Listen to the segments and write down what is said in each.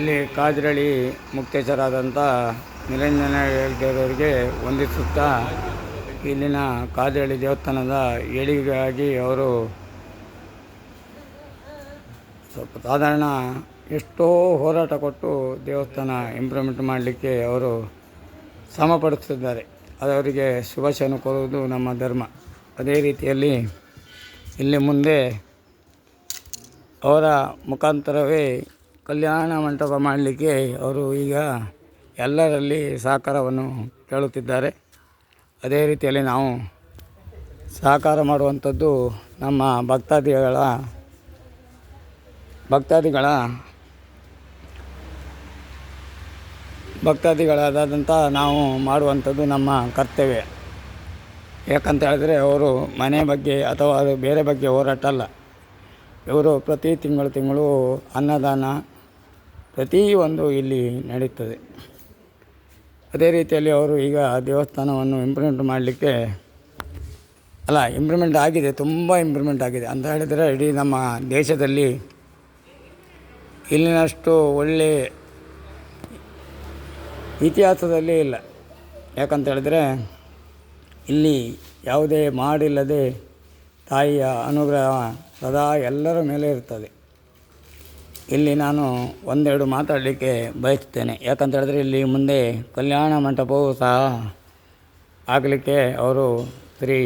ಇಲ್ಲಿ ಕಾಜರಳ್ಳಿ ಮುಕ್ತೇಶ್ವರಾದಂಥ ನಿರಂಜನ ದೇವರಿಗೆ ವಂದಿಸುತ್ತಾ ಇಲ್ಲಿನ ಕಾಜರಳ್ಳಿ ದೇವಸ್ಥಾನದ ಏಳಿಗೆಗಾಗಿ ಅವರು ಸ್ವಲ್ಪ ಸಾಧಾರಣ ಎಷ್ಟೋ ಹೋರಾಟ ಕೊಟ್ಟು ದೇವಸ್ಥಾನ ಇಂಪ್ರೂವ್ಮೆಂಟ್ ಮಾಡಲಿಕ್ಕೆ ಅವರು ಶ್ರಮಪಡುತ್ತಿದ್ದಾರೆ. ಅದವರಿಗೆ ಶುಭಾಶಯವನ್ನು ಕೋರುವುದು ನಮ್ಮ ಧರ್ಮ. ಅದೇ ರೀತಿಯಲ್ಲಿ ಇಲ್ಲಿ ಮುಂದೆ ಅವರ ಮುಖಾಂತರವೇ ಕಲ್ಯಾಣ ಮಂಟಪ ಮಾಡಲಿಕ್ಕೆ ಅವರು ಈಗ ಎಲ್ಲರಲ್ಲಿ ಸಹಕಾರವನ್ನು ಕೇಳುತ್ತಿದ್ದಾರೆ. ಅದೇ ರೀತಿಯಲ್ಲಿ ನಾವು ಸಹಕಾರ ಮಾಡುವಂಥದ್ದು ನಮ್ಮ ಭಕ್ತಾದಿಗಳಾದಂಥ ನಾವು ಮಾಡುವಂಥದ್ದು ನಮ್ಮ ಕರ್ತವ್ಯ. ಯಾಕಂತ ಹೇಳಿದ್ರೆ ಅವರು ಮನೆ ಬಗ್ಗೆ ಅಥವಾ ಅದು ಬೇರೆ ಬಗ್ಗೆ ಹೋರಾಟ ಅಲ್ಲ. ಇವರು ಪ್ರತಿ ತಿಂಗಳು ಅನ್ನದಾನ ಪ್ರತಿಯೊಂದು ಇಲ್ಲಿ ನಡೀತದೆ. ಅದೇ ರೀತಿಯಲ್ಲಿ ಅವರು ಈಗ ದೇವಸ್ಥಾನವನ್ನು ಇಂಪ್ರೂವ್ಮೆಂಟ್ ಆಗಿದೆ, ತುಂಬ ಇಂಪ್ರೂವ್ಮೆಂಟ್ ಆಗಿದೆ ಅಂತ ಹೇಳಿದರೆ ಇಡೀ ನಮ್ಮ ದೇಶದಲ್ಲಿ ಇಲ್ಲಿನಷ್ಟು ಒಳ್ಳೆ ಇತಿಹಾಸದಲ್ಲಿ ಇಲ್ಲ. ಯಾಕಂತ ಹೇಳಿದ್ರೆ ಇಲ್ಲಿ ಯಾವುದೇ ಮಾಡಿಲ್ಲದೆ ತಾಯಿಯ ಅನುಗ್ರಹ ಸದಾ ಎಲ್ಲರ ಮೇಲೆ ಇರ್ತದೆ. ಇಲ್ಲಿ ನಾನು ಒಂದೆರಡು ಮಾತಾಡಲಿಕ್ಕೆ ಬಯಸ್ತೇನೆ. ಯಾಕಂತ ಹೇಳಿದ್ರೆ ಇಲ್ಲಿ ಮುಂದೆ ಕಲ್ಯಾಣ ಮಂಟಪವೂ ಸಹ ಆಗಲಿಕ್ಕೆ ಅವರು ಶ್ರೀ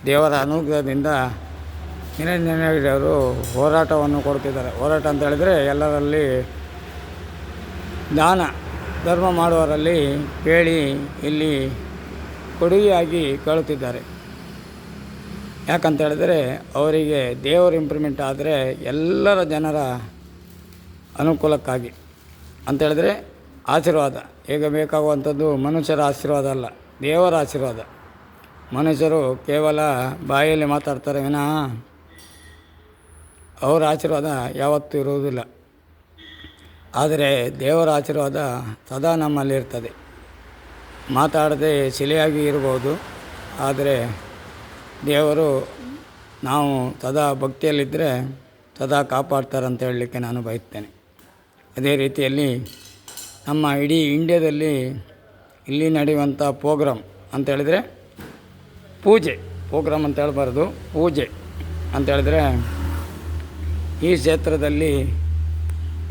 ದೇವರ ಅನುಗ್ರಹದಿಂದ ನಿರಂಜನಗಿರಿಯವರು ಹೋರಾಟವನ್ನು ಕೊಡ್ತಿದ್ದಾರೆ. ಹೋರಾಟ ಅಂತ ಹೇಳಿದರೆ ಎಲ್ಲರಲ್ಲಿ ದಾನ ಧರ್ಮ ಮಾಡುವವರಲ್ಲಿ ಕೇಳಿ ಇಲ್ಲಿ ಕೊಡುಗೆಯಾಗಿ ಕೇಳುತ್ತಿದ್ದಾರೆ. ಯಾಕಂತ ಹೇಳಿದರೆ ಅವರಿಗೆ ದೇವರ ಇಂಪ್ರೂವ್ಮೆಂಟ್ ಆದರೆ ಎಲ್ಲರ ಜನರ ಅನುಕೂಲಕ್ಕಾಗಿ ಅಂತ ಹೇಳಿದ್ರೆ ಆಶೀರ್ವಾದ. ಈಗ ಬೇಕಾಗುವಂಥದ್ದು ಮನುಷ್ಯರ ಆಶೀರ್ವಾದ ಅಲ್ಲ, ದೇವರ ಆಶೀರ್ವಾದ. ಮನುಷ್ಯರು ಕೇವಲ ಬಾಯಲ್ಲಿ ಮಾತಾಡ್ತಾರೆ ವಿನಃ ಅವರ ಆಶೀರ್ವಾದ ಯಾವತ್ತೂ ಇರುವುದಿಲ್ಲ. ಆದರೆ ದೇವರ ಆಶೀರ್ವಾದ ಸದಾ ನಮ್ಮಲ್ಲಿ ಇರ್ತದೆ. ಮಾತಾಡದೆ ಶಿಲೆಯಾಗಿ ಇರ್ಬೋದು, ಆದರೆ ದೇವರು ನಾವು ಸದಾ ಭಕ್ತಿಯಲ್ಲಿದ್ದರೆ ಸದಾ ಕಾಪಾಡ್ತಾರಂತ ಹೇಳಲಿಕ್ಕೆ ನಾನು ಬಯಸ್ತೇನೆ. ಅದೇ ರೀತಿಯಲ್ಲಿ ನಮ್ಮ ಇಡೀ ಇಂಡಿಯಾದಲ್ಲಿ ಇಲ್ಲಿ ನಡೆಯುವಂಥ ಪ್ರೋಗ್ರಾಮ್ ಅಂತ ಹೇಳಿದರೆ ಪ್ರೋಗ್ರಾಮ್ ಅಂತ ಹೇಳ್ಬಾರ್ದು, ಪೂಜೆ ಅಂತ ಹೇಳಿದ್ರೆ ಈ ಕ್ಷೇತ್ರದಲ್ಲಿ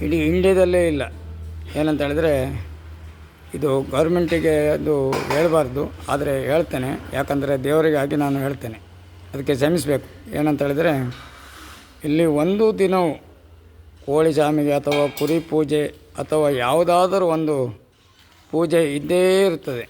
ಇಡೀ ಇಂಡಿಯಾದಲ್ಲೇ ಇಲ್ಲ. ಏನಂತ ಹೇಳಿದ್ರೆ ಇದು ಗೌರ್ಮೆಂಟಿಗೆ ಅದು ಹೇಳಬಾರ್ದು, ಆದರೆ ಹೇಳ್ತೇನೆ. ಯಾಕಂದರೆ ದೇವರಿಗಾಗಿ ನಾನು ಹೇಳ್ತೇನೆ, ಅದಕ್ಕೆ ಕ್ಷಮಿಸಬೇಕು. ಏನಂತ ಹೇಳಿದರೆ ಇಲ್ಲಿ ಒಂದು ದಿನವೂ ಕೋಳಿ ಸ್ವಾಮಿಗೆ ಅಥವಾ ಕುರಿ ಪೂಜೆ ಅಥವಾ ಯಾವುದಾದರೂ ಒಂದು ಪೂಜೆ ಇದ್ದೇ ಇರುತ್ತದೆ.